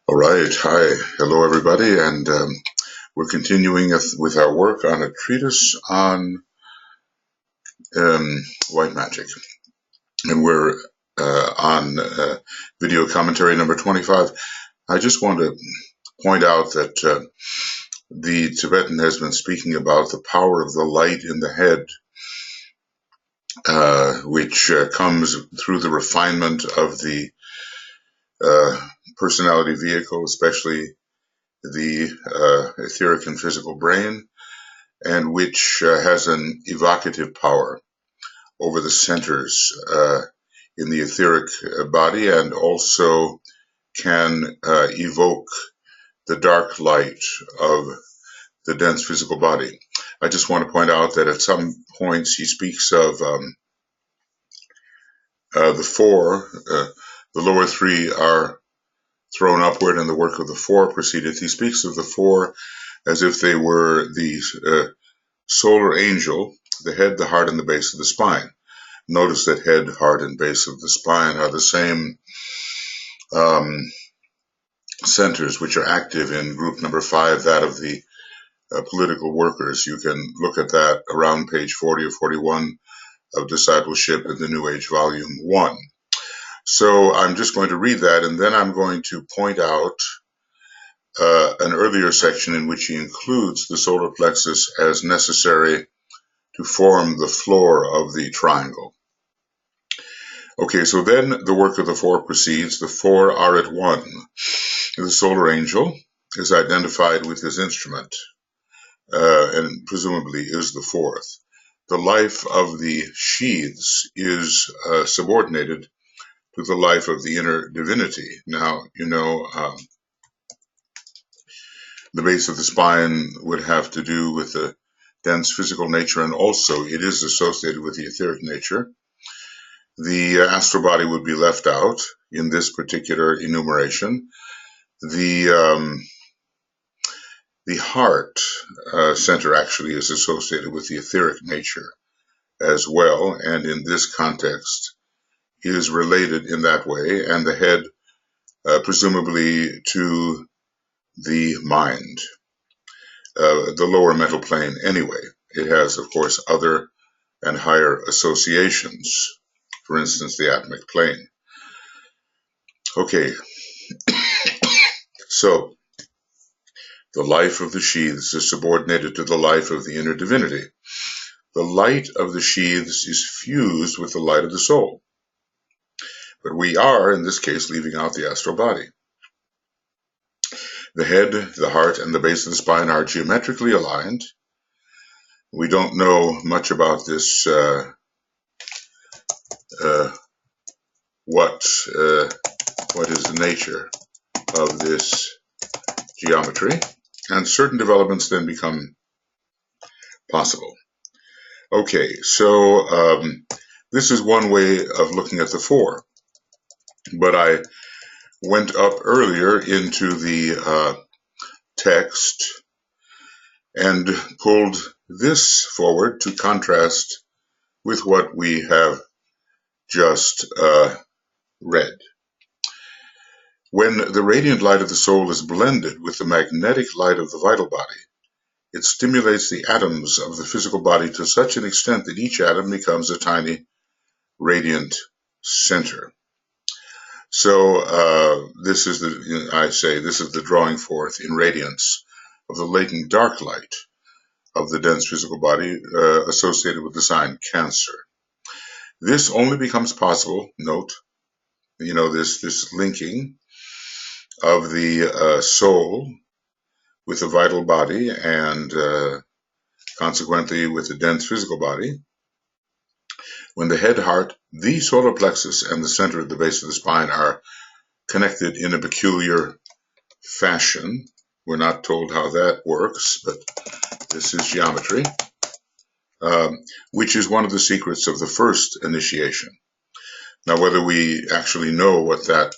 All right. Hi. Hello, everybody. And we're continuing with our work on a treatise on white magic. And we're on video commentary number 25. I just want to point out that the Tibetan has been speaking about the power of the light in the head, which comes through the refinement of the personality vehicle, especially the etheric and physical brain, and which has an evocative power over the centers in the etheric body, and also can evoke the dark light of the dense physical body. I just want to point out that at some points he speaks of the four. The lower three are thrown upward, and the work of the four proceedeth. He speaks of the four as if they were the solar angel, the head, the heart, and the base of the spine. Notice that head, heart, and base of the spine are the same centers which are active in group number 5, that of the political workers. You can look at that around page 40 or 41 of Discipleship in the New Age, Volume 1. So I'm just going to read that, and then I'm going to point out an earlier section in which he includes the solar plexus as necessary to form the floor of the triangle. Okay, so then the work of the four proceeds. The four are at one. The solar angel is identified with his instrument, and presumably is the fourth. The life of the sheaths is subordinated to the life of the inner divinity. Now, you know, the base of the spine would have to do with the dense physical nature, and also it is associated with the etheric nature. The astral body would be left out in this particular enumeration. The heart center actually is associated with the etheric nature as well, and in this context is related in that way, and the head presumably to the mind, the lower mental plane anyway. It has, of course, other and higher associations, for instance, the atomic plane. Okay, so the life of the sheaths is subordinated to the life of the inner divinity. The light of the sheaths is fused with the light of the soul. But we are, in this case, leaving out the astral body. The head, the heart, and the base of the spine are geometrically aligned. We don't know much about this, what is the nature of this geometry, and certain developments then become possible. Okay, so this is one way of looking at the four, but I went up earlier into the text and pulled this forward to contrast with what we have just read. When the radiant light of the soul is blended with the magnetic light of the vital body, it stimulates the atoms of the physical body to such an extent that each atom becomes a tiny radiant center. So this is the drawing forth in radiance of the latent dark light of the dense physical body associated with the sign Cancer. This only becomes possible, note, this linking of the soul with the vital body and consequently with the dense physical body, when the head, heart, the solar plexus, and the center of the base of the spine are connected in a peculiar fashion. We're not told how that works, but this is geometry, which is one of the secrets of the first initiation. Now, whether we actually know what that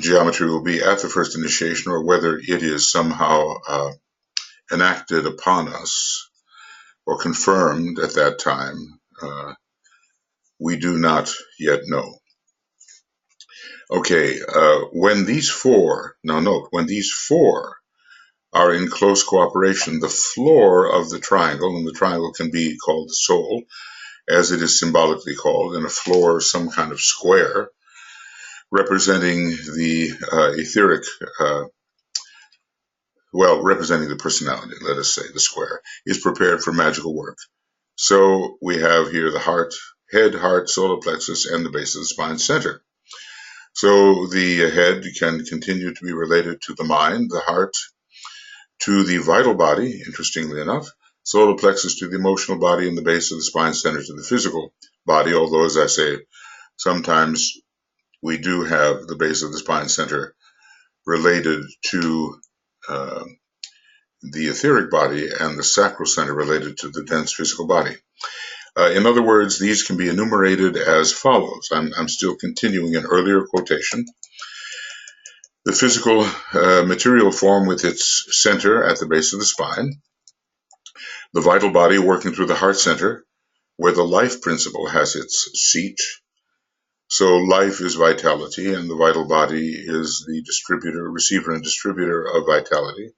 geometry will be at the first initiation, or whether it is somehow enacted upon us or confirmed at that time, we do not yet know. Okay, when these four, now note, when these four are in close cooperation, the floor of the triangle, and the triangle can be called the soul, as it is symbolically called, and a floor, some kind of square, representing the etheric, representing the personality, let us say, the square, is prepared for magical work. So we have here the heart, head, heart, solar plexus, and the base of the spine center. So the head can continue to be related to the mind, the heart to the vital body, interestingly enough, solar plexus to the emotional body, and the base of the spine center to the physical body, although, as I say, sometimes we do have the base of the spine center related to the etheric body and the sacral center related to the dense physical body. In other words, these can be enumerated as follows. I'm still continuing an earlier quotation. The physical material form with its center at the base of the spine, the vital body working through the heart center, where the life principle has its seat. So life is vitality, and the vital body is the distributor, receiver, and distributor of vitality.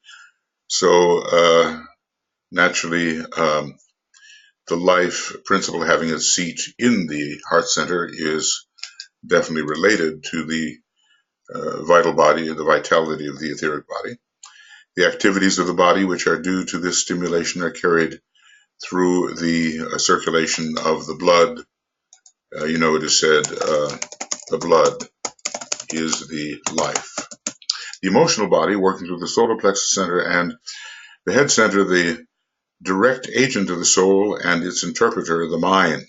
So naturally, the life principle having its seat in the heart center is definitely related to the vital body, the vitality of the etheric body. The activities of the body which are due to this stimulation are carried through the circulation of the blood. It is said the blood is the life. The emotional body working through the solar plexus center and the head center, the direct agent of the soul and its interpreter, the mind,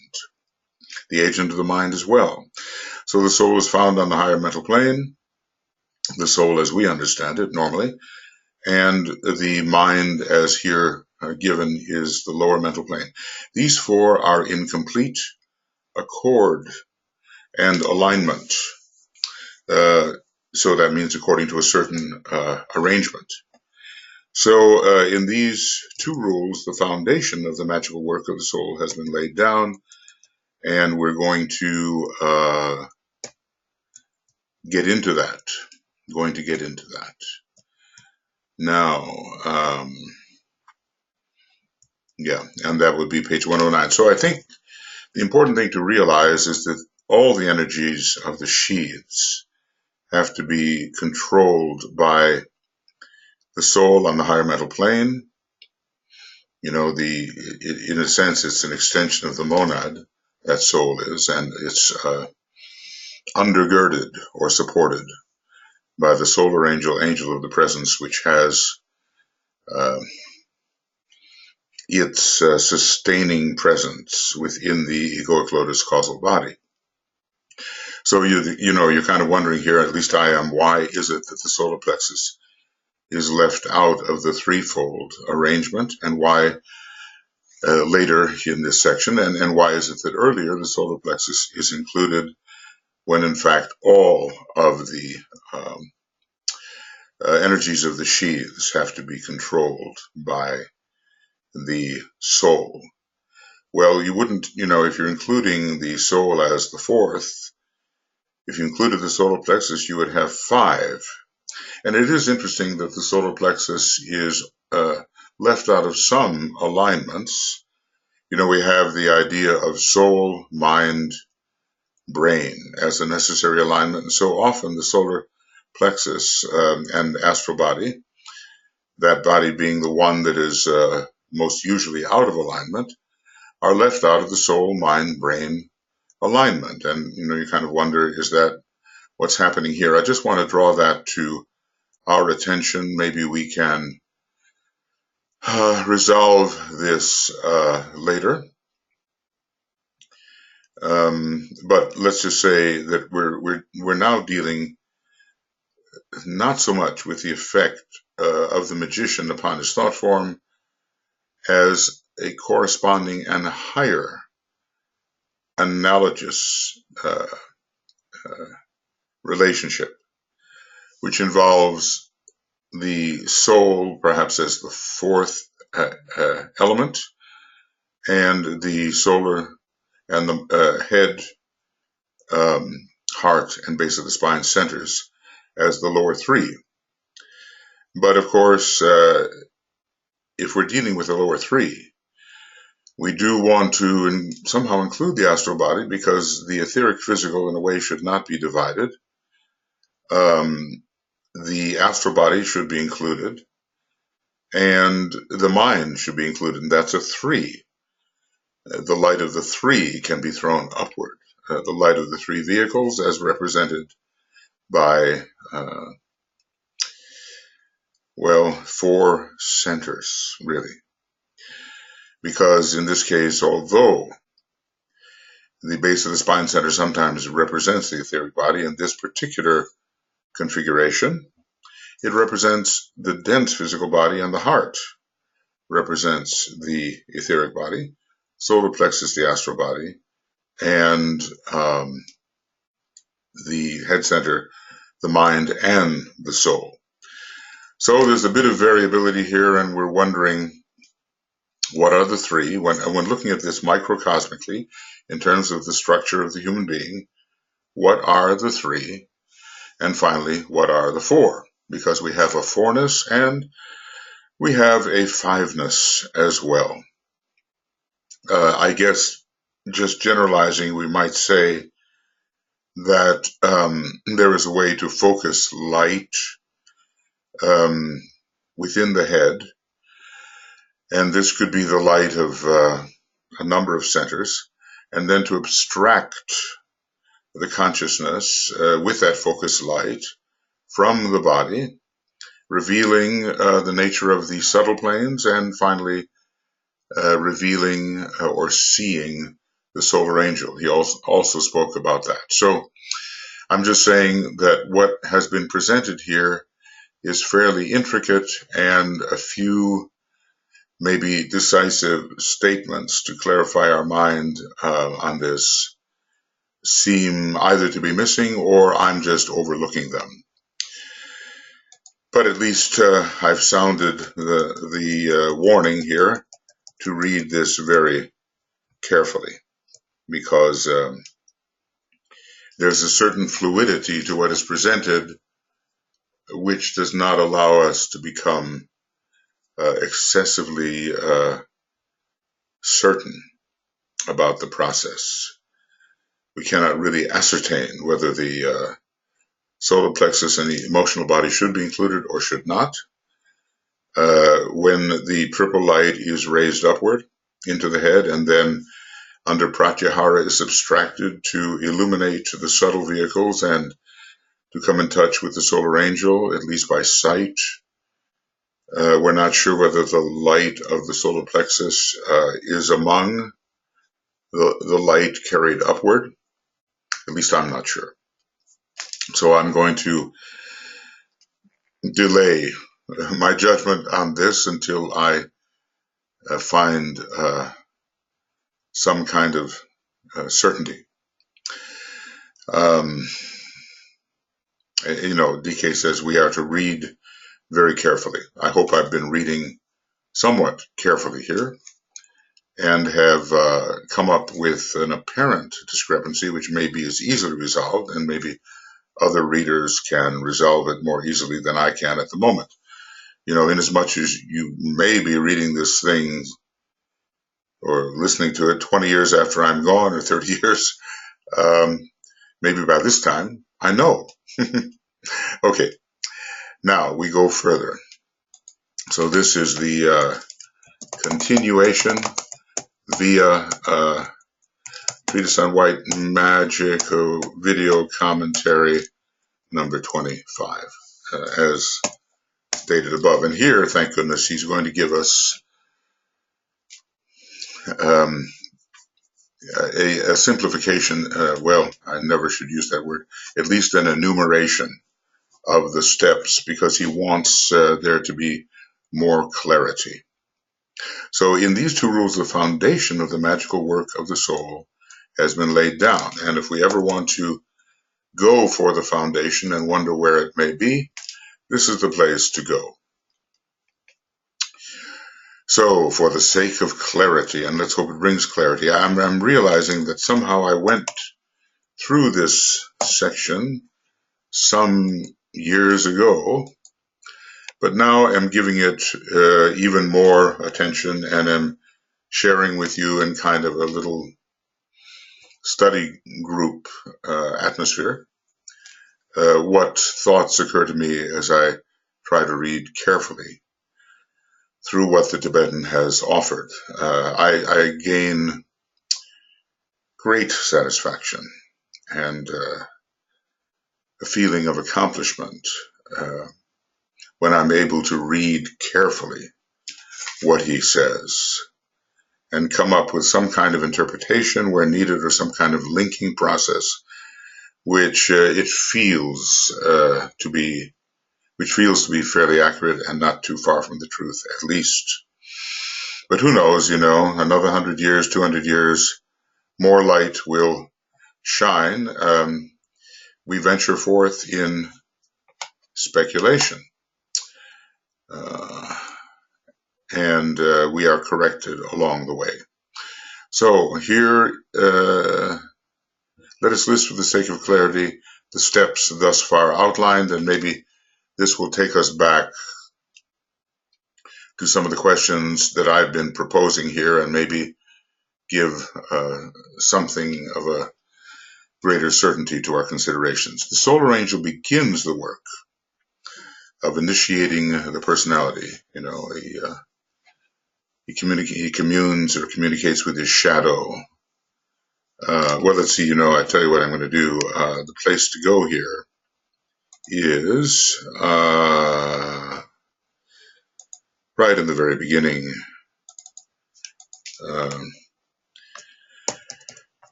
the agent of the mind as well. So the soul is found on the higher mental plane, the soul as we understand it normally, and the mind as here given is the lower mental plane. These four are in complete accord and alignment. So that means according to a certain arrangement. So in these two rules, the foundation of the magical work of the soul has been laid down, and we're going to get into that. Now, and that would be page 109. So I think the important thing to realize is that all the energies of the sheaths have to be controlled by the soul on the higher mental plane. In a sense, it's an extension of the monad, that soul is, and it's undergirded or supported by the solar angel, angel of the presence, which has its sustaining presence within the egoic lotus causal body. So you're kind of wondering here, at least I am, why is it that the solar plexus is left out of the threefold arrangement, and why later in this section, and why is it that earlier the solar plexus is included when in fact all of the energies of the sheaths have to be controlled by the soul. Well, you wouldn't, if you're including the soul as the fourth, if you included the solar plexus, you would have five. And it is interesting that the solar plexus is left out of some alignments. We have the idea of soul, mind, brain as a necessary alignment. And so often the solar plexus and astral body, that body being the one that is most usually out of alignment, are left out of the soul, mind, brain alignment. And, you kind of wonder, is that what's happening here? I just want to draw that to our attention. Maybe we can resolve this later. But let's just say that we're now dealing not so much with the effect of the magician upon his thought form as a corresponding and higher analogous relationship, which involves the soul perhaps as the fourth element, and the solar and the head, heart, and base of the spine centers as the lower three. But of course, if we're dealing with the lower three, we do want to somehow include the astral body, because the etheric physical in a way should not be divided. The astral body should be included, and the mind should be included, and that's a three. The light of the three can be thrown upward. The light of the three vehicles as represented by, four centers, really. Because in this case, although the base of the spine center sometimes represents the etheric body, in this particular configuration, it represents the dense physical body, and the heart represents the etheric body, solar plexus the astral body, and the head center, the mind and the soul. So there's a bit of variability here, and we're wondering what are the three. When looking at this microcosmically in terms of the structure of the human being, what are the three? And finally, what are the four? Because we have a fourness and we have a fiveness as well. I guess just generalizing, we might say that there is a way to focus light within the head, and this could be the light of a number of centers, and then to abstract the consciousness with that focused light from the body, revealing the nature of the subtle planes, and finally revealing or seeing the solar angel. He also spoke about that. So I'm just saying that what has been presented here is fairly intricate, and a few maybe decisive statements to clarify our mind on this seem either to be missing or I'm just overlooking them. But at least I've sounded the warning here to read this very carefully, because there's a certain fluidity to what is presented which does not allow us to become excessively certain about the process. We cannot really ascertain whether the solar plexus and the emotional body should be included or should not. When the purple light is raised upward into the head and then under pratyahara is abstracted to illuminate the subtle vehicles and to come in touch with the solar angel, at least by sight. We're not sure whether the light of the solar plexus is among the light carried upward. At least I'm not sure. So I'm going to delay my judgment on this until I find some kind of certainty. DK says we are to read very carefully. I hope I've been reading somewhat carefully here and have come up with an apparent discrepancy which maybe is easily resolved, and maybe other readers can resolve it more easily than I can at the moment. In as much as you may be reading this thing or listening to it 20 years after I'm gone, or 30 years, maybe by this time I know. Okay, now we go further. So this is the continuation via Treatise on White Magic, video commentary number 25, as stated above. And here, thank goodness, he's going to give us a simplification. I never should use that word. At least an enumeration of the steps, because he wants there to be more clarity. So in these two rules, the foundation of the magical work of the soul has been laid down. And if we ever want to go for the foundation and wonder where it may be, this is the place to go. So for the sake of clarity, and let's hope it brings clarity, I'm realizing that somehow I went through this section some years ago, but now am giving it even more attention and am sharing with you in kind of a little study group atmosphere what thoughts occur to me as I try to read carefully through what the Tibetan has offered. I gain great satisfaction and a feeling of accomplishment when I'm able to read carefully what he says and come up with some kind of interpretation where needed or some kind of linking process which it feels to be fairly accurate and not too far from the truth, at least. But who knows, another 100 years, 200 years, more light will shine. We venture forth in speculation, and we are corrected along the way. So here, let us list for the sake of clarity the steps thus far outlined, and maybe this will take us back to some of the questions that I've been proposing here and maybe give something of a greater certainty to our considerations. The solar angel begins the work of initiating the personality. He communes or communicates with his shadow. Well, let's see, I tell you what I'm going to do. The place to go here is right in the very beginning.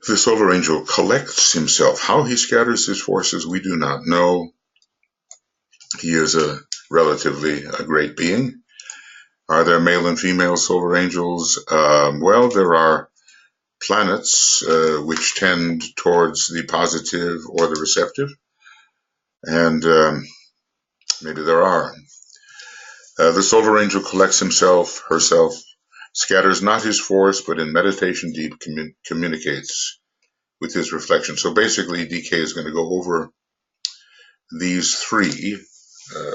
The solar angel collects himself. How he scatters his forces, we do not know. He is relatively a great being. Are there male and female solar angels? Well, there are planets which tend towards the positive or the receptive, and maybe there are. The solar angel collects himself, herself, scatters not his force, but in meditation deep communicates with his reflection. So basically, DK is going to go over these three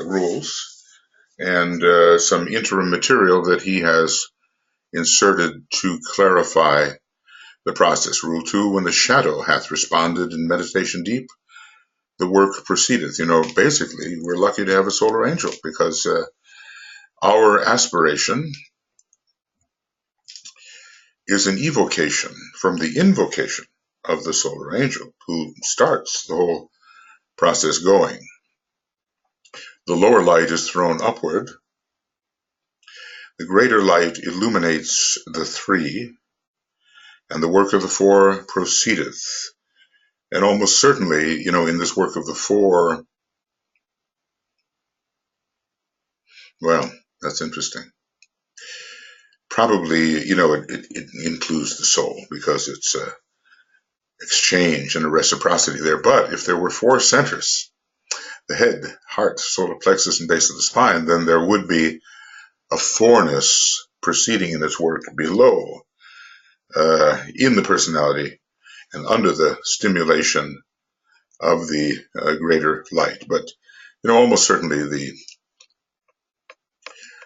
rules and some interim material that he has inserted to clarify the process. Rule 2, when the shadow hath responded in meditation deep, the work proceedeth. Basically, we're lucky to have a solar angel because our aspiration is an evocation from the invocation of the solar angel who starts the whole process going. The lower light is thrown upward. The greater light illuminates the three, and the work of the four proceedeth. And almost certainly, in this work of the four, well, that's interesting. Probably, it includes the soul because it's a exchange and a reciprocity there. But if there were four centers, the head, heart, solar plexus, and base of the spine, then there would be a fourness proceeding in its work below, in the personality and under the stimulation of the greater light. But, almost certainly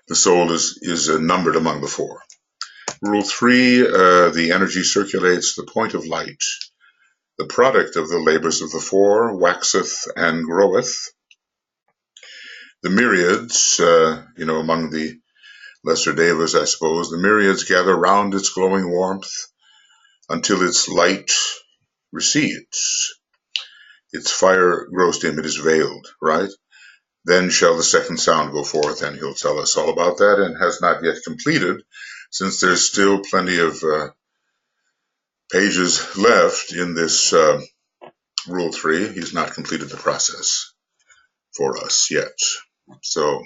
the soul is numbered among the four. Rule 3, the energy circulates the point of light. The product of the labors of the four waxeth and groweth. The myriads, among the lesser devas, I suppose, the myriads gather round its glowing warmth until its light recedes. Its fire grows dim, it is veiled, right? Then shall the second sound go forth, and he'll tell us all about that, and has not yet completed, since there's still plenty of pages left in this Rule 3. He's not completed the process for us yet. So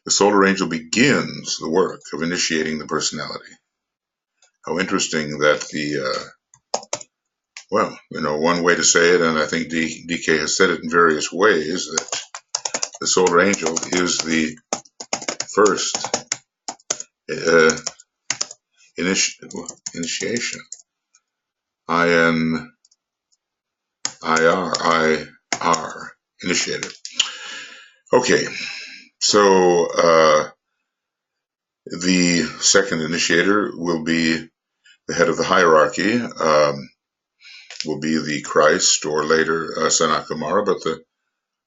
the solar angel begins the work of initiating the personality. How interesting that one way to say it, and I think DK has said it in various ways, that the solar angel is the first initiation. IR, initiator. Okay, so the second initiator will be the head of the hierarchy, will be the Christ or later Sanakumara, but the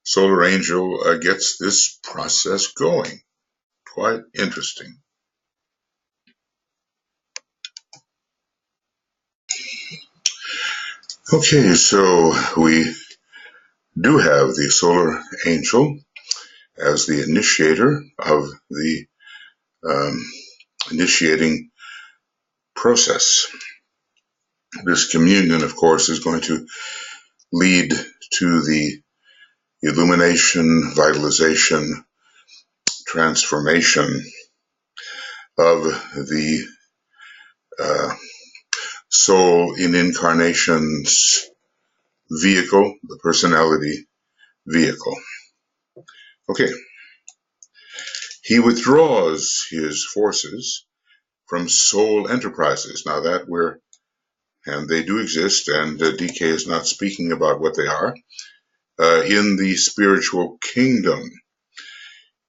solar angel gets this process going. Quite interesting. Okay, so we do have the solar angel as the initiator of the initiating process. This communion, of course, is going to lead to the illumination, vitalization, transformation of the soul in incarnation's vehicle, the personality vehicle. Okay. He withdraws his forces from soul enterprises. Now that and they do exist, and DK is not speaking about what they are, in the spiritual kingdom.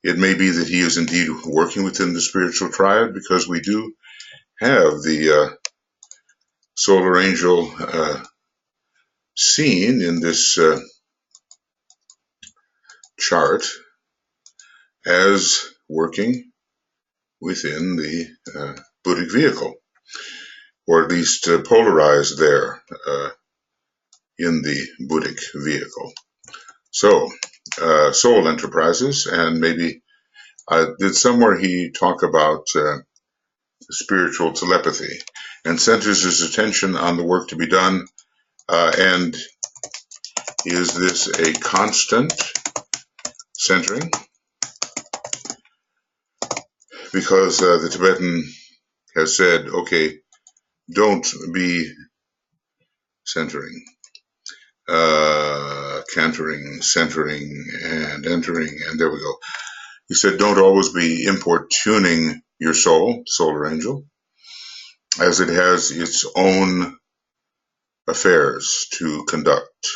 It may be that he is indeed working within the spiritual triad, because we do have the solar angel seen in this chart as working within the Buddhic vehicle, or at least polarized there in the Buddhic vehicle. So, soul enterprises, and maybe did somewhere he talk about spiritual telepathy, and centers his attention on the work to be done. And is this a constant centering? Because the Tibetan has said, okay, don't be centering, cantering, centering, and entering, and there we go. He said, don't always be importuning your soul, solar angel, as it has its own affairs to conduct.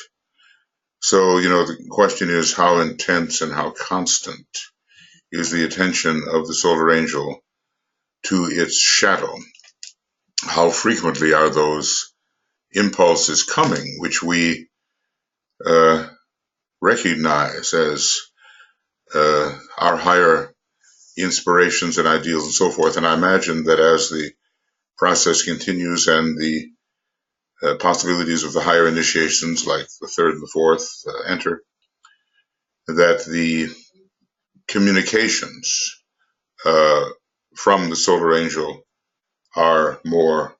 So, the question is, how intense and how constant is the attention of the solar angel to its shadow? How frequently are those impulses coming, which we recognize as our higher inspirations and ideals and so forth? And I imagine that as the process continues and the possibilities of the higher initiations, like the third and the fourth, enter, that the communications from the solar angel are more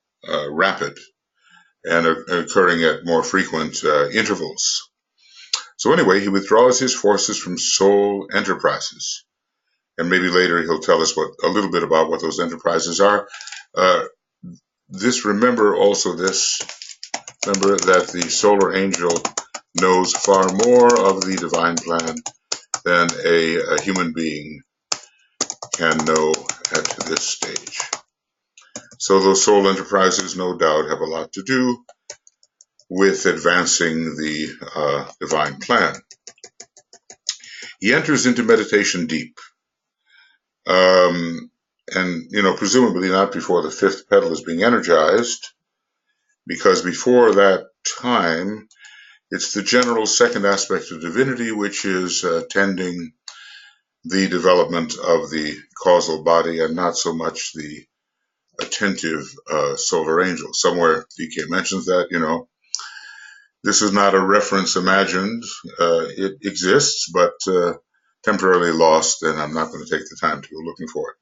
rapid and occurring at more frequent intervals. So anyway, he withdraws his forces from soul enterprises, and maybe later he'll tell us a little bit about what those enterprises are. Remember that the solar angel knows far more of the divine plan than a human being can know at this stage. So those soul enterprises, no doubt, have a lot to do with advancing the divine plan. He enters into meditation deep, and presumably not before the fifth pedal is being energized, because before that time, it's the general second aspect of divinity, which is tending the development of the causal body, and not so much the attentive solar angel. Somewhere DK mentions that, this is not a reference imagined. It exists, but temporarily lost, and I'm not going to take the time to go looking for it.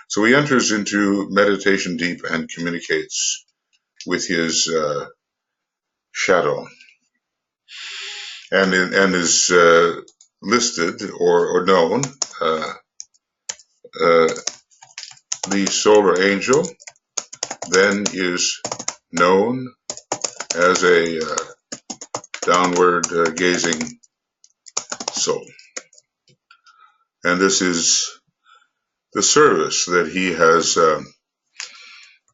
So he enters into meditation deep and communicates with his shadow, and is listed or known. The solar angel then is known as a downward gazing soul. And this is the service that he has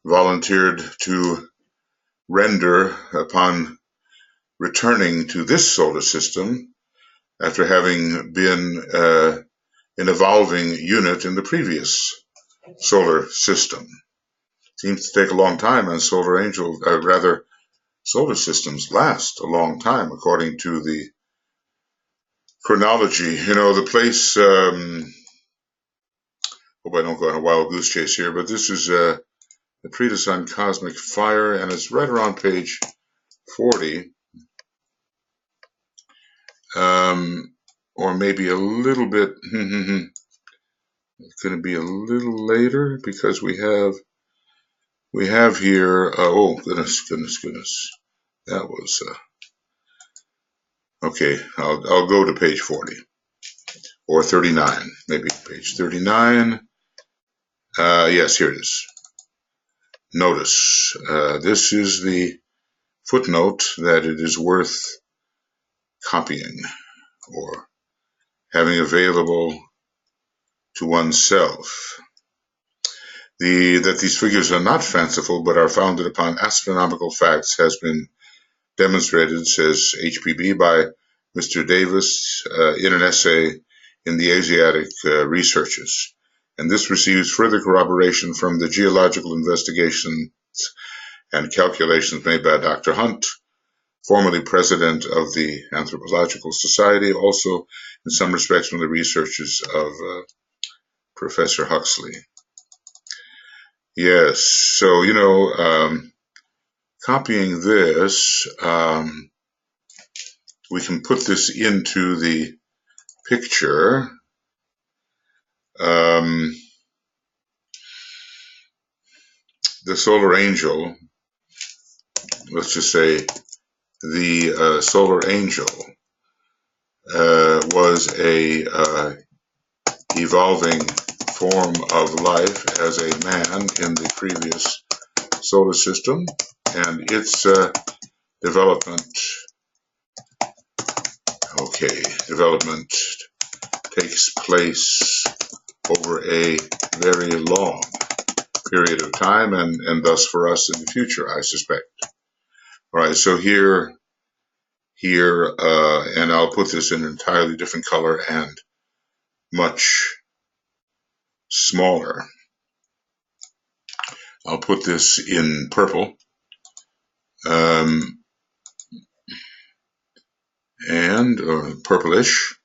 volunteered to render upon returning to this solar system after having been an evolving unit in the previous solar system. Seems to take a long time, and solar systems last a long time according to the chronology. The place, hope I don't go on a wild goose chase here, but this is the Treatise on Cosmic Fire, and it's right around page 40, or maybe a little bit, it's going to be a little later, because we have here, oh, goodness. That was, okay, I'll go to page 40, or 39, maybe page 39. Yes, here it is. Notice, this is the footnote that it is worth copying or having available to oneself. That these figures are not fanciful but are founded upon astronomical facts has been demonstrated, says HPB, by Mr. Davis in an essay in the Asiatic Researches. And this receives further corroboration from the geological investigations and calculations made by Dr. Hunt, formerly president of the Anthropological Society, also in some respects from the researches of Professor Huxley. Yes, so, copying this, we can put this into the picture. The solar angel, let's just say the solar angel was a evolving form of life as a man in the previous solar system, and its development takes place over a very long period of time, and thus for us in the future, I suspect. All right, so here, and I'll put this in an entirely different color and much smaller. I'll put this in purple, and purplish,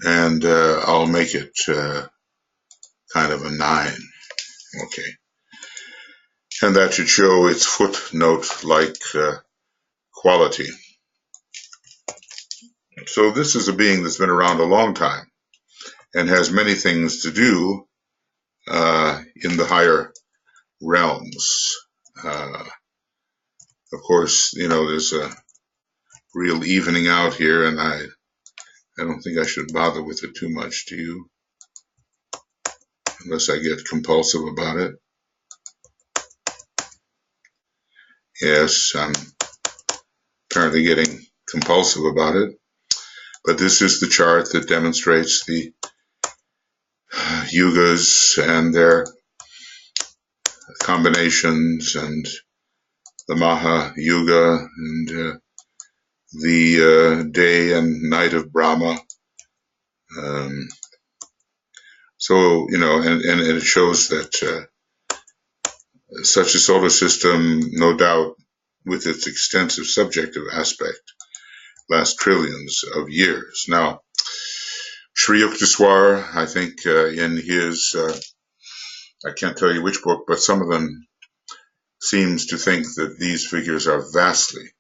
and I'll make it kind of a 9. Okay. And that should show its footnote-like quality. So this is a being that's been around a long time and has many things to do in the higher realms. Of course, there's a real evening out here, and I don't think I should bother with it too much, do you? Unless I get compulsive about it. Yes, I'm apparently getting compulsive about it. But this is the chart that demonstrates the yugas and their combinations, and the Maha Yuga, and the day and night of Brahma. So, and it shows that such a solar system, no doubt, with its extensive subjective aspect, lasts trillions of years. Now, Sri Yukteswar, I think in his, I can't tell you which book, but some of them seems to think that these figures are vastly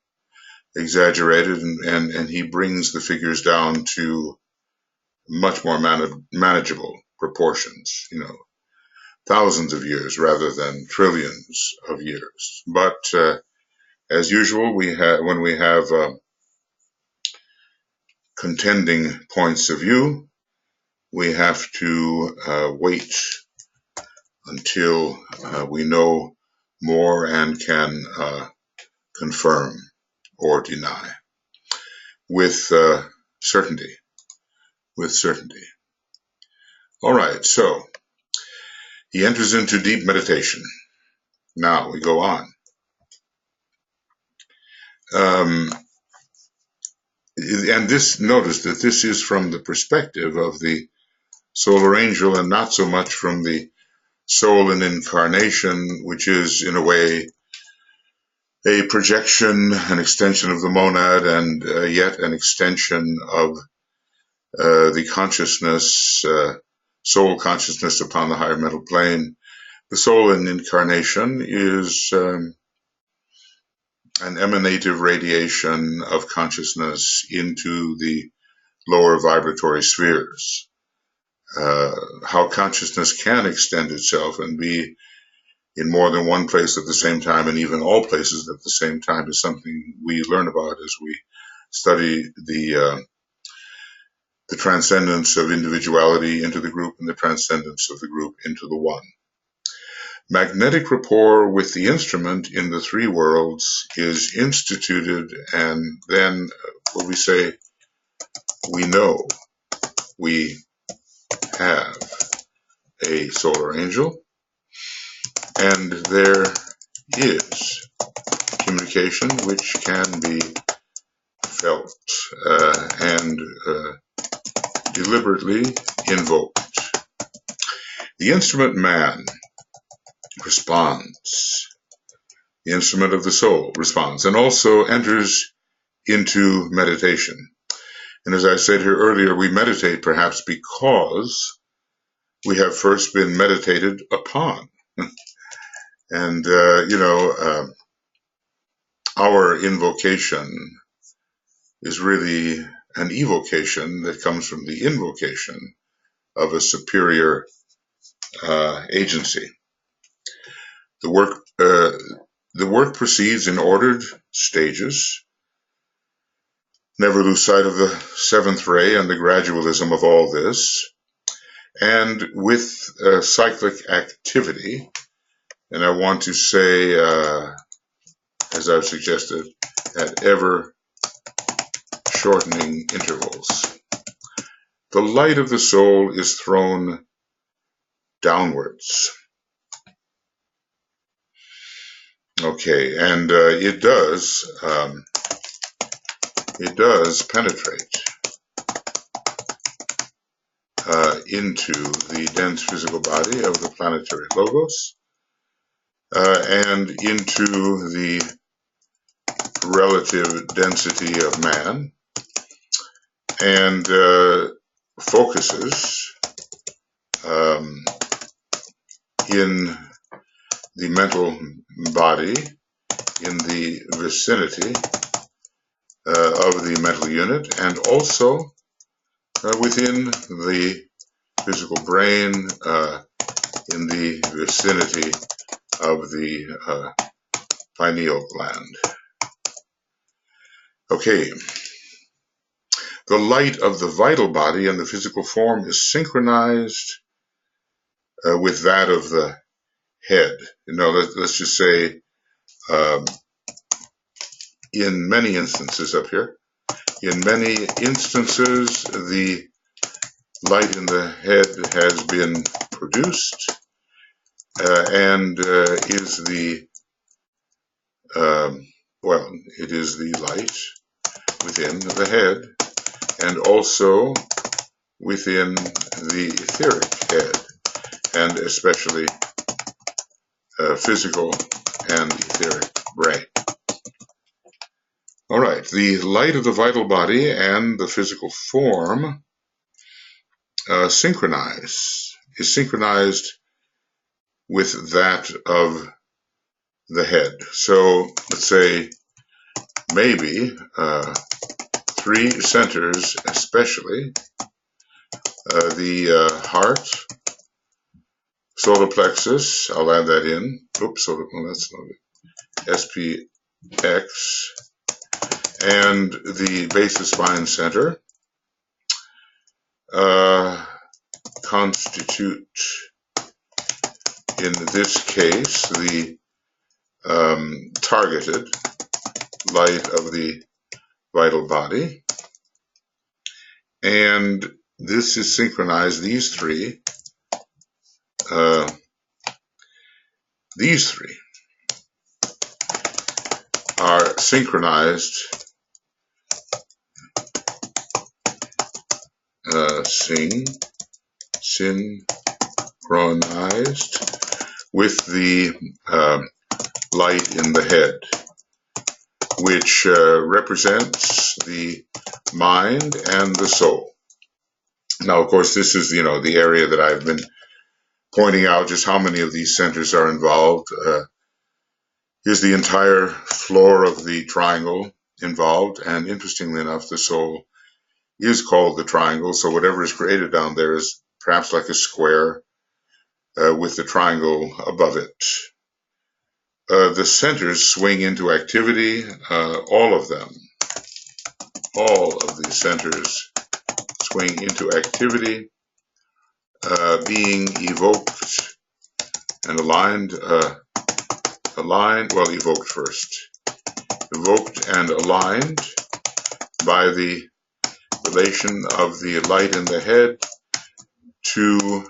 exaggerated, and he brings the figures down to much more manageable proportions, thousands of years rather than trillions of years. But as usual, when we have contending points of view, we have to wait until we know more and can confirm or deny with certainty. All right, so he enters into deep meditation. Now we go on. and this, notice that this is from the perspective of the solar angel and not so much from the soul in incarnation, which is in a way a projection, an extension of the monad, and yet an extension of the consciousness, soul consciousness upon the higher mental plane. The soul in incarnation is an emanative radiation of consciousness into the lower vibratory spheres. How consciousness can extend itself and be in more than one place at the same time, and even all places at the same time, is something we learn about as we study the transcendence of individuality into the group and the transcendence of the group into the one. Magnetic rapport with the instrument in the three worlds is instituted, and then what we say, we know we have a solar angel, and there is communication which can be felt and deliberately invoked. The instrument man responds. The instrument of the soul responds and also enters into meditation. And as I said here earlier, we meditate perhaps because we have first been meditated upon. And, our invocation is really an evocation that comes from the invocation of a superior agency. The work proceeds in ordered stages. Never lose sight of the seventh ray and the gradualism of all this. And with cyclic activity, and I want to say, as I've suggested, at ever shortening intervals. The light of the soul is thrown downwards. Okay, and it does penetrate into the dense physical body of the planetary logos and into the relative density of man, and focuses in the mental body in the vicinity of the mental unit, and also within the physical brain in the vicinity of the pineal gland. Okay. The light of the vital body and the physical form is synchronized with that of the head. Let's just say in many instances up here, in many instances, the light in the head has been produced and is the, it is the light within the head and also within the etheric head, and especially physical and etheric brain. All right, the light of the vital body and the physical form is synchronized with that of the head. So let's say maybe three centers, especially the heart, solar plexus, I'll add that in. Oops, that's not it. SPX, and the base of spine center constitute, in this case, the targeted light of the vital body. And this is synchronized, these three are synchronized synchronized with the light in the head, which represents the mind and the soul. Now, of course, this is, the area that I've been pointing out just how many of these centers are involved. Is the entire floor of the triangle involved? And interestingly enough, the soul is called the triangle. So whatever is created down there is perhaps like a square with the triangle above it. The centers swing into activity, all of them. All of these centers swing into activity, being evoked and aligned, evoked first. Evoked and aligned by the relation of the light in the head to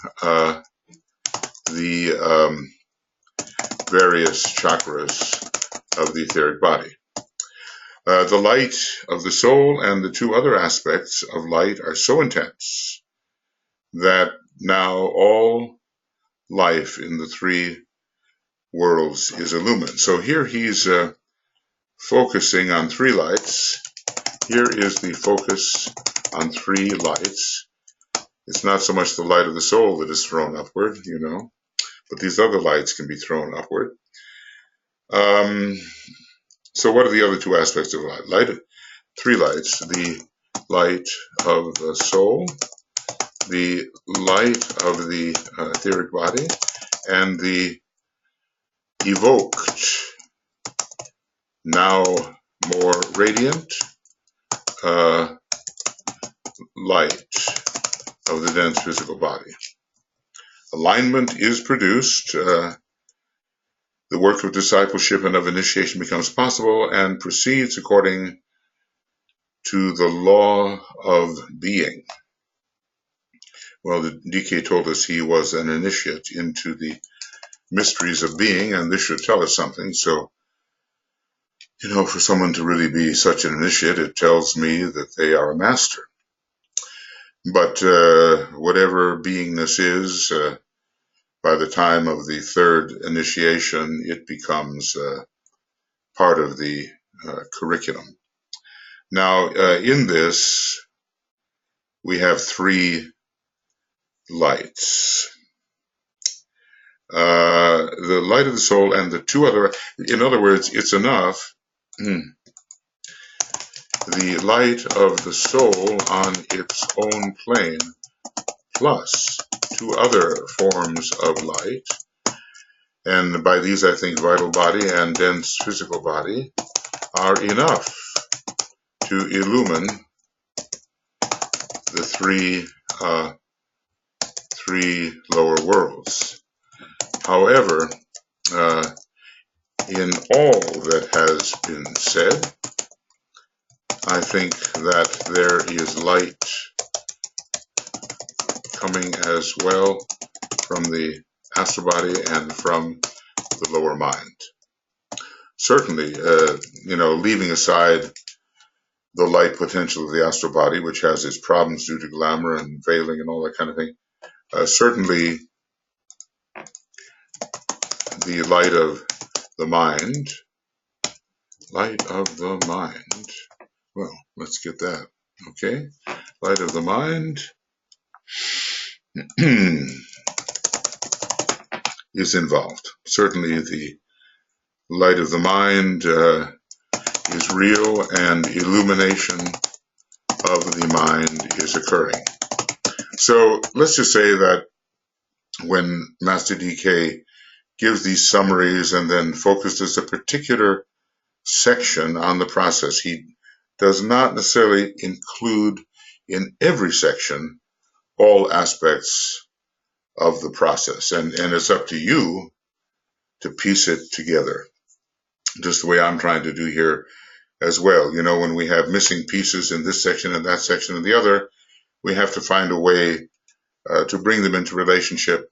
the various chakras of the etheric body. The light of the soul and the two other aspects of light are so intense that now all life in the three worlds is illumined. So here he's focusing on three lights. Here is the focus on three lights. It's not so much the light of the soul that is thrown upward, but these other lights can be thrown upward. So what are the other two aspects of light? Three lights: the light of the soul, the light of the etheric body, and the evoked, now more radiant light of the dense physical body. Alignment is produced. The work of discipleship and of initiation becomes possible and proceeds according to the law of being. Well, the DK told us he was an initiate into the mysteries of being, and this should tell us something. So, for someone to really be such an initiate, it tells me that they are a master. But whatever beingness is, by the time of the third initiation, it becomes part of the curriculum. Now, in this, we have three lights. The light of the soul and the two other, in other words, it's enough. The light of the soul on its own plane, plus two other forms of light, and by these I think vital body and dense physical body, are enough to illumine the three lower worlds. However, in all that has been said, I think that there is light coming as well from the astral body and from the lower mind. Certainly, leaving aside the light potential of the astral body, which has its problems due to glamour and veiling and all that kind of thing, certainly the light of the mind, well, let's get that, okay? Light of the mind is involved. Certainly the light of the mind is real, and illumination of the mind is occurring. So let's just say that when Master DK gives these summaries and then focuses a particular section on the process, he does not necessarily include in every section all aspects of the process. And it's up to you to piece it together, just the way I'm trying to do here as well. When we have missing pieces in this section and that section and the other, we have to find a way to bring them into relationship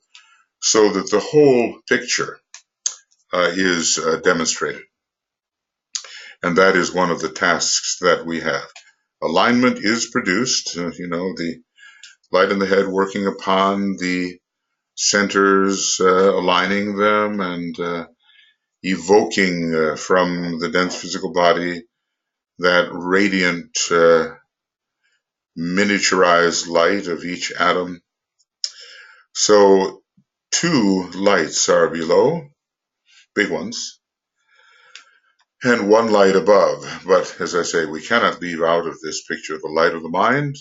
so that the whole picture is demonstrated. And that is one of the tasks that we have. Alignment is produced, the light in the head working upon the centers, aligning them and evoking from the dense physical body that radiant, miniaturized light of each atom. So 2 lights are below, big ones, and 1 light above. But as I say, we cannot leave out of this picture the light of the mind,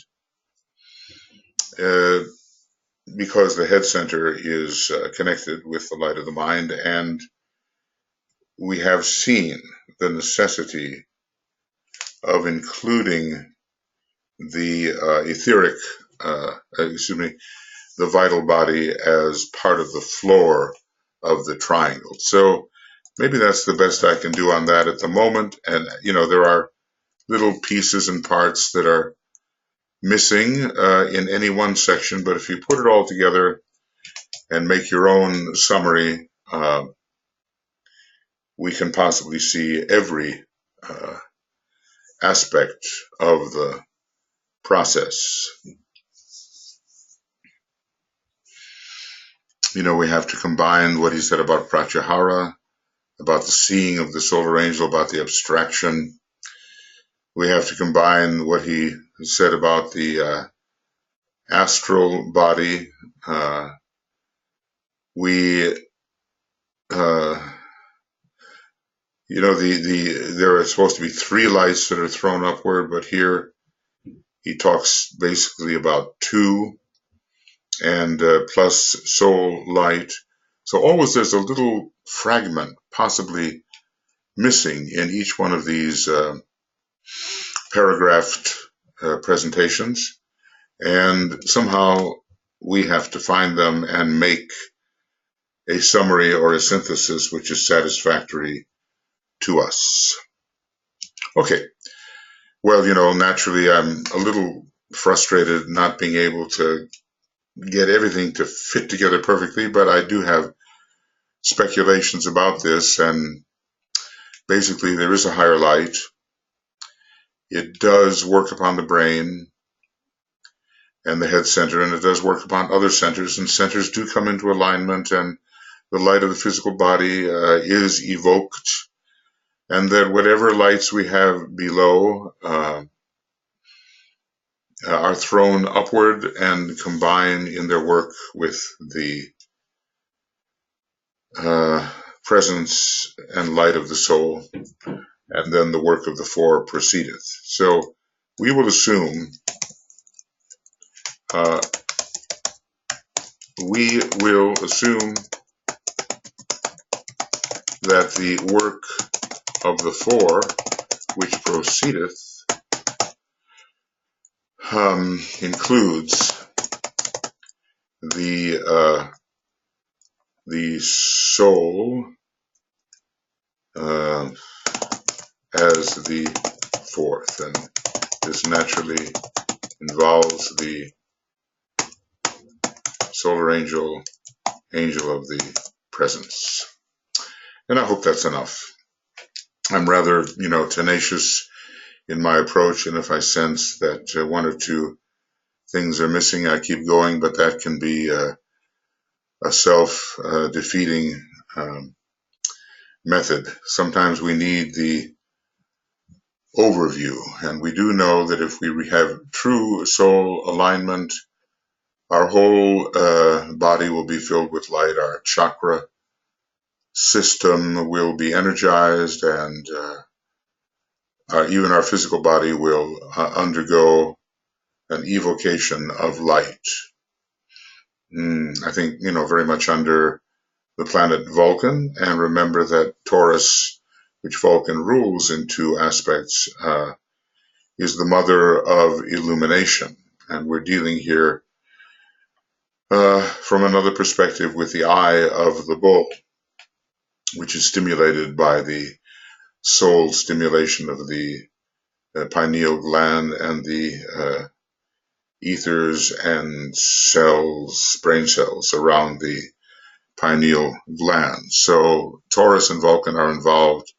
because the head center is connected with the light of the mind, and we have seen the necessity of including the etheric, the vital body as part of the floor of the triangle. So maybe that's the best I can do on that at the moment. And, there are little pieces and parts that are missing in any one section, but if you put it all together and make your own summary, we can possibly see every aspect of the process. We have to combine what he said about pratyahara, about the seeing of the solar angel, about the abstraction. We have to combine what he said about the astral body. There are supposed to be 3 lights that are thrown upward, but here he talks basically about 2, and plus soul light. So always there's a little fragment possibly missing in each one of these paragraphed presentations, and somehow we have to find them and make a summary or a synthesis which is satisfactory to us. Okay, well, naturally I'm a little frustrated not being able to get everything to fit together perfectly, but I do have speculations about this, and basically there is a higher light. It does work upon the brain and the head center, and it does work upon other centers, and centers do come into alignment, and the light of the physical body is evoked, and that whatever lights we have below are thrown upward and combine in their work with the presence and light of the soul, and then the work of the 4 proceedeth. So we will assume that the work of the 4 which proceedeth includes the soul as the 4th, and this naturally involves the solar angel of the presence. And I hope that's enough. I'm rather, tenacious in my approach, and if I sense that 1 or 2 things are missing, I keep going, but that can be a self-defeating method. Sometimes we need the overview, and we do know that if we have true soul alignment, our whole body will be filled with light, our chakra system will be energized, and even our physical body will undergo an evocation of light. I think, very much under the planet Vulcan, and remember that Taurus, which Vulcan rules in 2 aspects, is the mother of illumination. And we're dealing here from another perspective with the eye of the bull, which is stimulated by the soul stimulation of the pineal gland and the ethers and cells, brain cells around the pineal gland. So Taurus and Vulcan are involved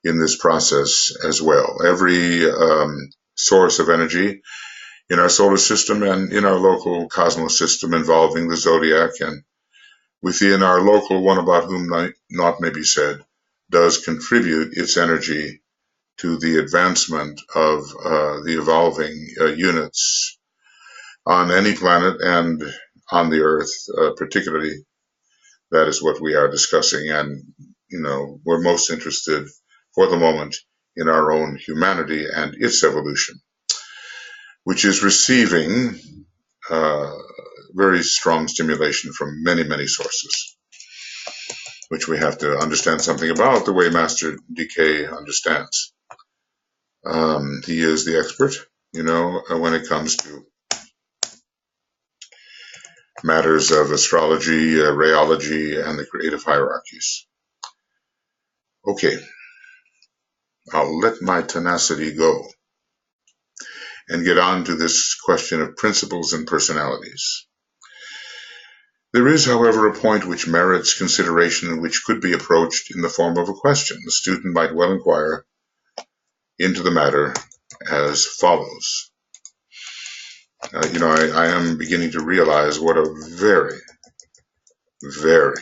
in this process as well. Every source of energy in our solar system and in our local cosmos system involving the zodiac, and within our local one about whom naught may be said, does contribute its energy to the advancement of the evolving units on any planet and on the Earth, particularly. That is what we are discussing, and we're most interested for the moment in our own humanity and its evolution, which is receiving very strong stimulation from many, many sources, which we have to understand something about the way Master DK understands. He is the expert, when it comes to matters of astrology, rheology, and the creative hierarchies. Okay, I'll let my tenacity go and get on to this question of principles and personalities. There is, however, a point which merits consideration and which could be approached in the form of a question. The student might well inquire into the matter as follows. I am beginning to realize what a very, very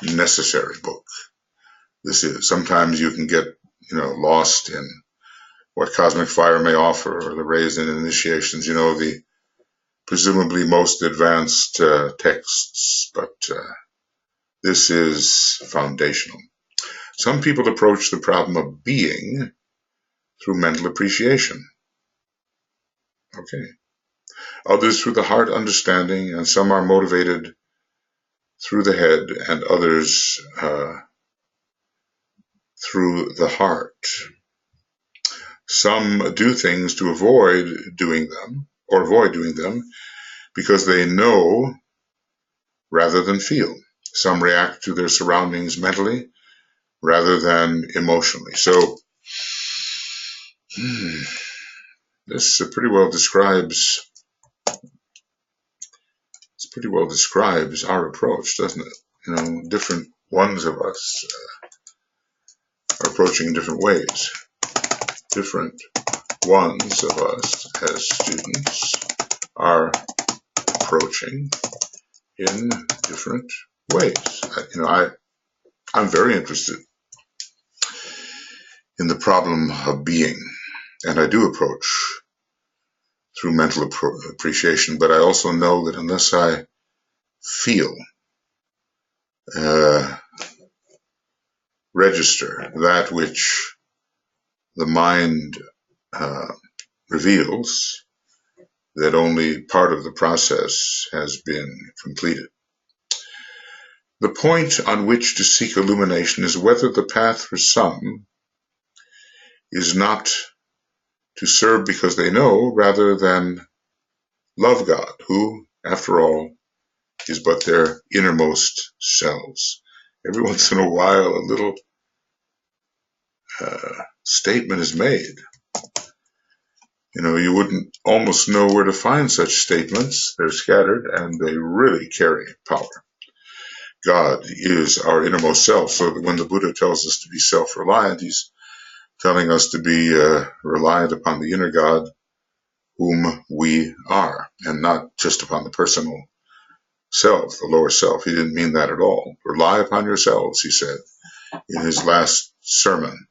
necessary book this is. Sometimes you can get, lost in what cosmic fire may offer, or the rays and initiations, the presumably most advanced texts, but this is foundational. Some people approach the problem of being through mental appreciation. Okay. Others through the heart understanding, and some are motivated through the head, and others through the heart. Some do things to avoid doing them, because they know rather than feel. Some react to their surroundings mentally rather than emotionally. So this pretty well describes our approach, doesn't it? Different ones of us are approaching in different ways. Different ones of us as students are approaching in different ways. I'm very interested in the problem of being, and I do approach through mental appreciation, but I also know that unless I feel, register that which the mind reveals, that only part of the process has been completed. The point on which to seek illumination is whether the path for some is not to serve because they know, rather than love God, who, after all, is but their innermost selves. Every once in a while, a little statement is made. You wouldn't almost know where to find such statements. They're scattered, and they really carry power. God is our innermost self, so that when the Buddha tells us to be self-reliant, he's telling us to be reliant upon the inner God, whom we are, and not just upon the personal self, the lower self. He didn't mean that at all. Rely upon yourselves, he said in his last sermon.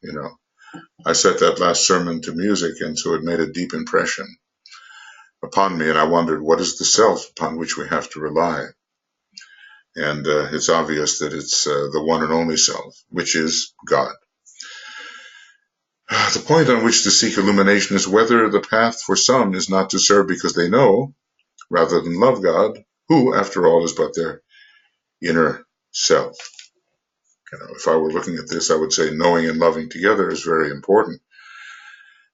I set that last sermon to music, and so it made a deep impression upon me, and I wondered, what is the self upon which we have to rely? And it's obvious that it's the one and only self, which is God. The point on which to seek illumination is whether the path for some is not to serve because they know, rather than love God, who, after all, is but their inner self. If I were looking at this, I would say knowing and loving together is very important.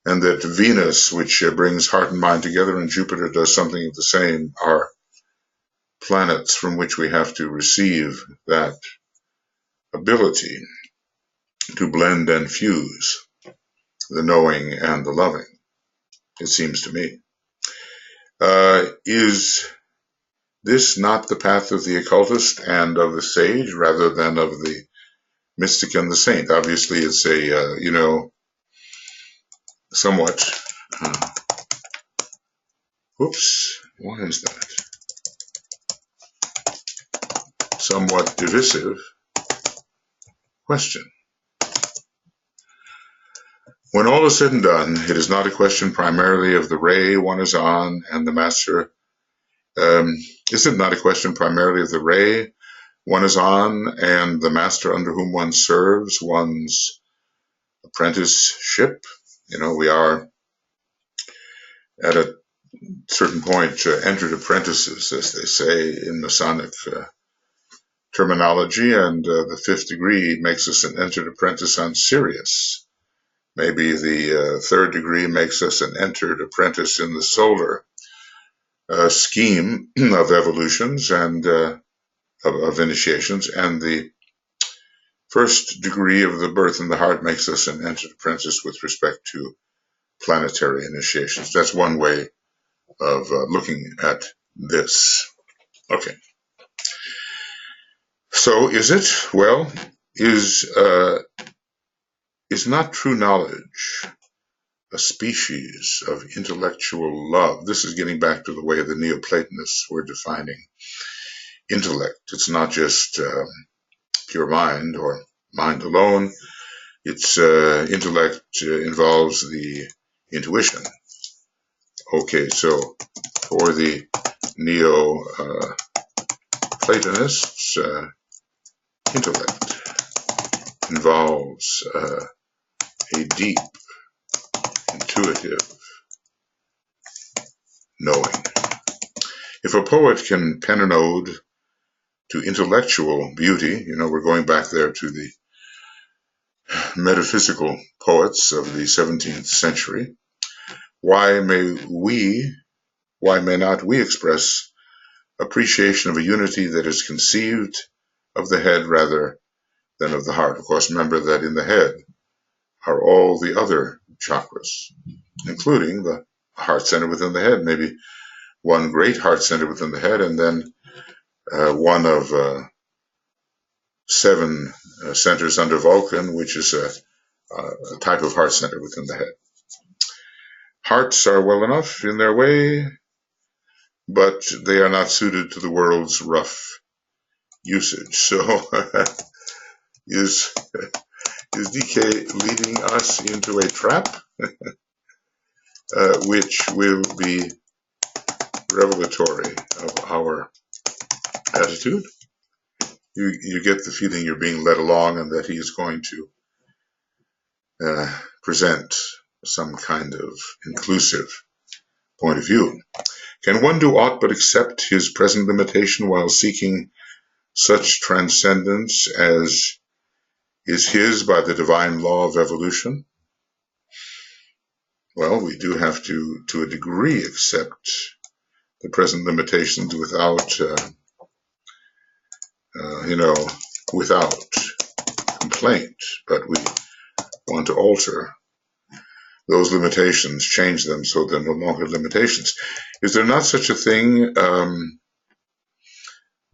And that Venus, which brings heart and mind together, and Jupiter does something of the same, are planets from which we have to receive that ability to blend and fuse the knowing and the loving, it seems to me. Is this not the path of the occultist and of the sage rather than of the mystic and the saint? Obviously, it's a, somewhat Whoops, why is that? Somewhat divisive question. When all is said and done, it is not a question primarily of the ray one is on and the master. Is it not a question primarily of the ray one is on and the master under whom one serves, one's apprenticeship? We are at a certain point entered apprentices, as they say in Masonic terminology, and the fifth degree makes us an entered apprentice on Sirius. Maybe the third degree makes us an entered apprentice in the solar scheme of evolutions and of initiations, and the first degree of the birth in the heart makes us an entered apprentice with respect to planetary initiations. That's one way of looking at this. Okay. So is it? Well, is not true knowledge a species of intellectual love? This is getting back to the way the Neoplatonists were defining intellect. It's not just pure mind or mind alone. It's intellect involves the intuition. Okay, so for the Neo-Platonists, intellect involves a deep, intuitive knowing. If a poet can pen an ode to intellectual beauty, we're going back there to the metaphysical poets of the 17th century, why may not we express appreciation of a unity that is conceived of the head rather than of the heart? Of course, remember that in the head are all the other chakras, including the heart center within the head, maybe one great heart center within the head, and then one of 7 centers under Vulcan, which is a type of heart center within the head. Hearts are well enough in their way, but they are not suited to the world's rough usage. So is DK leading us into a trap, which will be revelatory of our attitude? You get the feeling you're being led along and that he is going to present some kind of inclusive point of view. Can one do aught but accept his present limitation while seeking such transcendence as is his by the divine law of evolution? Well, we do have to a degree, accept the present limitations without, without complaint, but we want to alter those limitations, change them so they're no longer limitations. Is there not such a thing,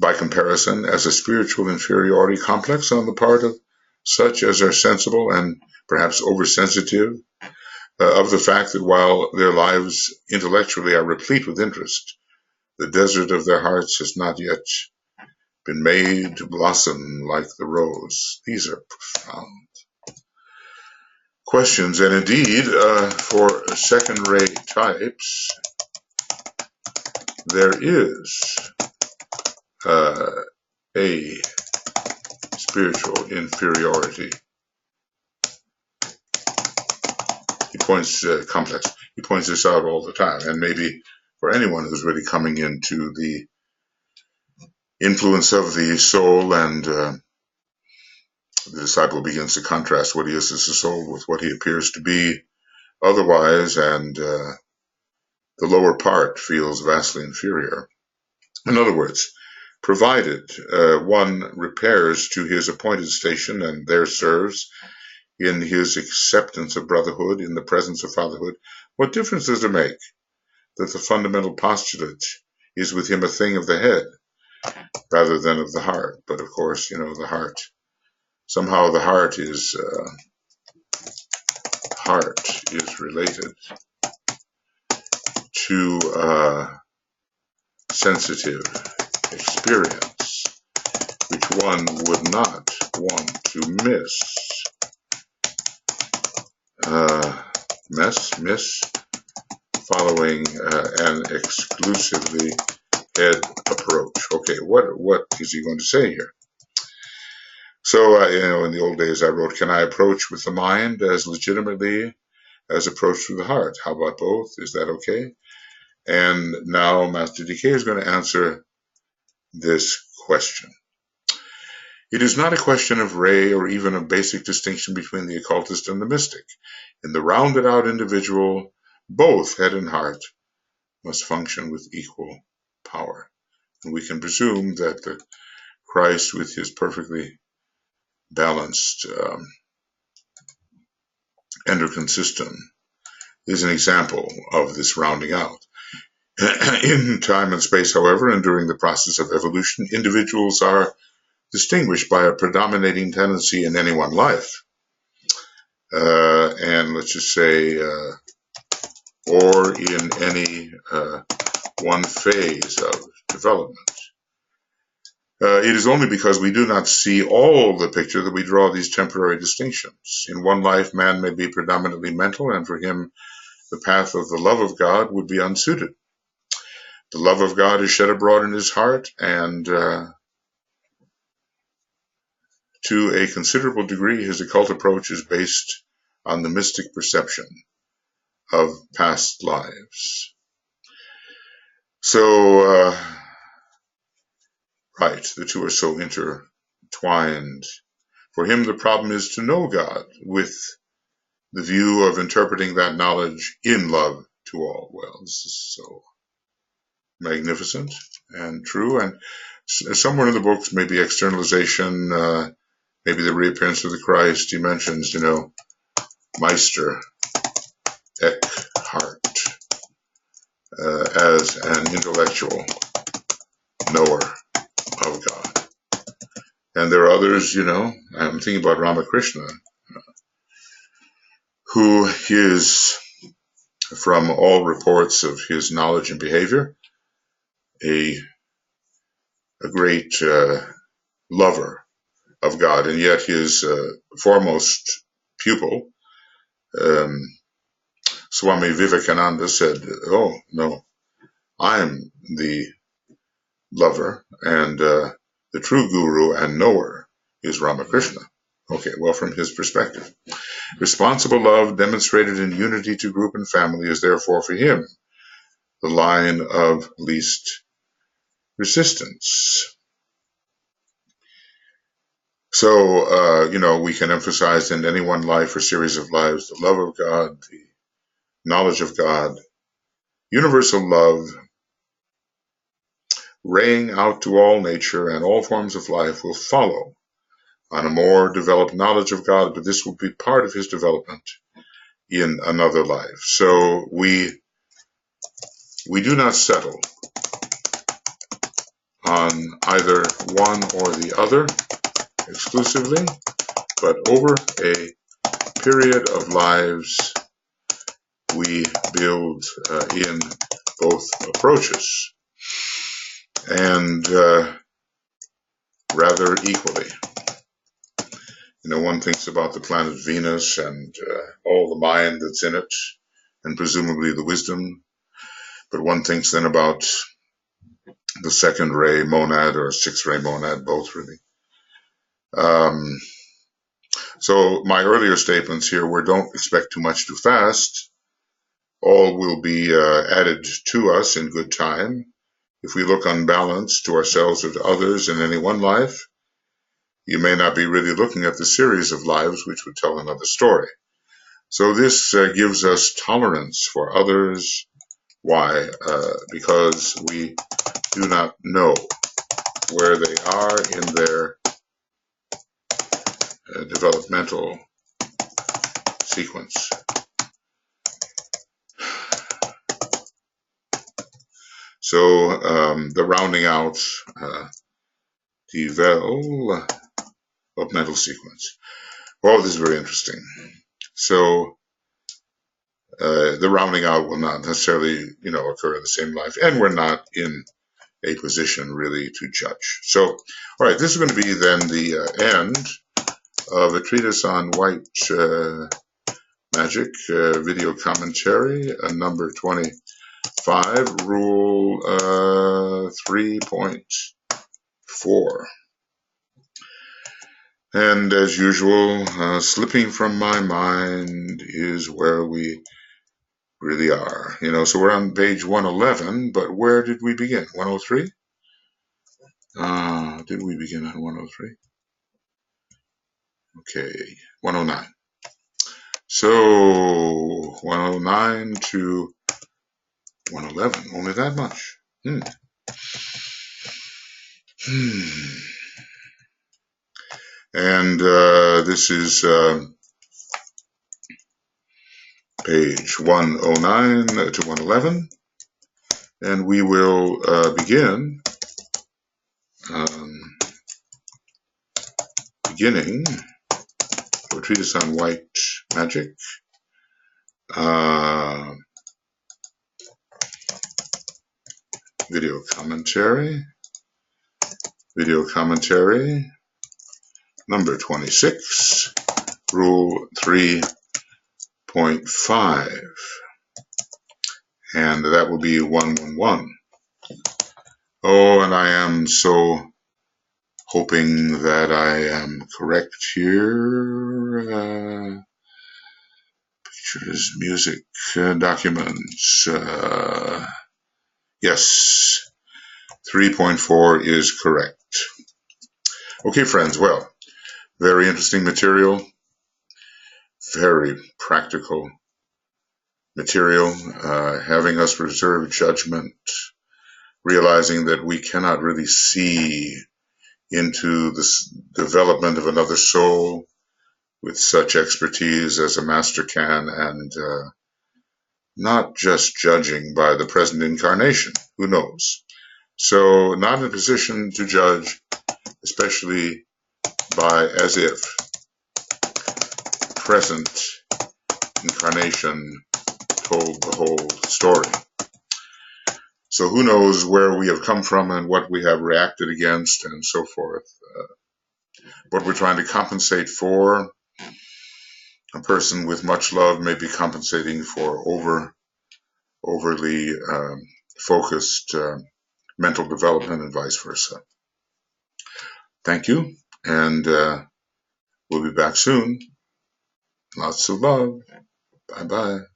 by comparison, as a spiritual inferiority complex on the part of such as are sensible and perhaps oversensitive of the fact that while their lives intellectually are replete with interest, the desert of their hearts has not yet been made to blossom like the rose? These are profound questions, and indeed, for second-rate types, there is a spiritual inferiority. He points complex. He points this out all the time, and maybe for anyone who's really coming into the influence of the soul, and the disciple begins to contrast what he is as a soul with what he appears to be otherwise, and the lower part feels vastly inferior. In other words, provided one repairs to his appointed station and there serves in his acceptance of brotherhood, in the presence of fatherhood, what difference does it make that the fundamental postulate is with him a thing of the head rather than of the heart? But of course, the heart, somehow the heart is related to sensitive experience, which one would not want to miss. Miss following an exclusively head approach. Okay, what is he going to say here? So, in the old days I wrote, can I approach with the mind as legitimately as approach with the heart? How about both? Is that okay? And now Master DK is going to answer this question. It is not a question of ray or even a basic distinction between the occultist and the mystic. In the rounded out individual, both head and heart must function with equal power. And we can presume that the Christ, with his perfectly balanced endocrine system, is an example of this rounding out. In time and space, however, and during the process of evolution, individuals are distinguished by a predominating tendency in any one life. And let's just say, or in any one phase of development. It is only because we do not see all the picture that we draw these temporary distinctions. In one life, man may be predominantly mental, and for him, the path of the love of God would be unsuited. The love of God is shed abroad in his heart, and to a considerable degree, his occult approach is based on the mystic perception of past lives. So, right, the two are so intertwined. For him, the problem is to know God with the view of interpreting that knowledge in love to all. Well, this is so magnificent and true. And somewhere in the books, maybe externalization, maybe the reappearance of the Christ, he mentions, Meister Eckhart as an intellectual knower of God. And there are others, I'm thinking about Ramakrishna, who is, from all reports of his knowledge and behavior, a great lover of God, and yet his foremost pupil, Swami Vivekananda, said, oh, no, I'm the lover, and the true guru and knower is Ramakrishna. Okay, well, from his perspective. Responsible love demonstrated in unity to group and family is therefore for him the line of least resistance. So, we can emphasize in any one life or series of lives the love of God, the knowledge of God, universal love, raying out to all nature and all forms of life will follow on a more developed knowledge of God, but this will be part of his development in another life. So we do not settle on either one or the other exclusively, but over a period of lives, we build in both approaches, and rather equally. One thinks about the planet Venus and all the mind that's in it, and presumably the wisdom, but one thinks then about the second ray monad or sixth ray monad, both really. So my earlier statements here were don't expect too much too fast. All will be added to us in good time. If we look unbalanced to ourselves or to others in any one life, you may not be really looking at the series of lives which would tell another story. So this gives us tolerance for others. Why? Because we do not know where they are in their developmental sequence. So the rounding out developmental sequence. Well, this is very interesting. So The rounding out will not necessarily, occur in the same life, and we're not in a position really to judge. So, all right, this is going to be then the end of a treatise on white magic, video commentary, number 25, rule 3.4. And as usual, slipping from my mind is where we really are. So we're on page 111, but where did we begin? 103? Did we begin on 103? Okay, 109. So 109 to 111, only that much. And this is page 109 to 111, and we will begin beginning a treatise on white magic. Video commentary, number 26, rule 3.5, and that will be 111. Oh, and I am so hoping that I am correct here. Pictures, music, documents. Yes, 3.4 is correct. Okay, friends, well, very interesting material, very practical material, having us reserve judgment, realizing that we cannot really see into the development of another soul with such expertise as a master can, and not just judging by the present incarnation. Who knows? So not in a position to judge, especially by as if present incarnation told the whole story. So who knows where we have come from and what we have reacted against and so forth. What we're trying to compensate for. A person with much love may be compensating for overly focused mental development and vice versa. Thank you, and we'll be back soon. Lots of love. Bye-bye.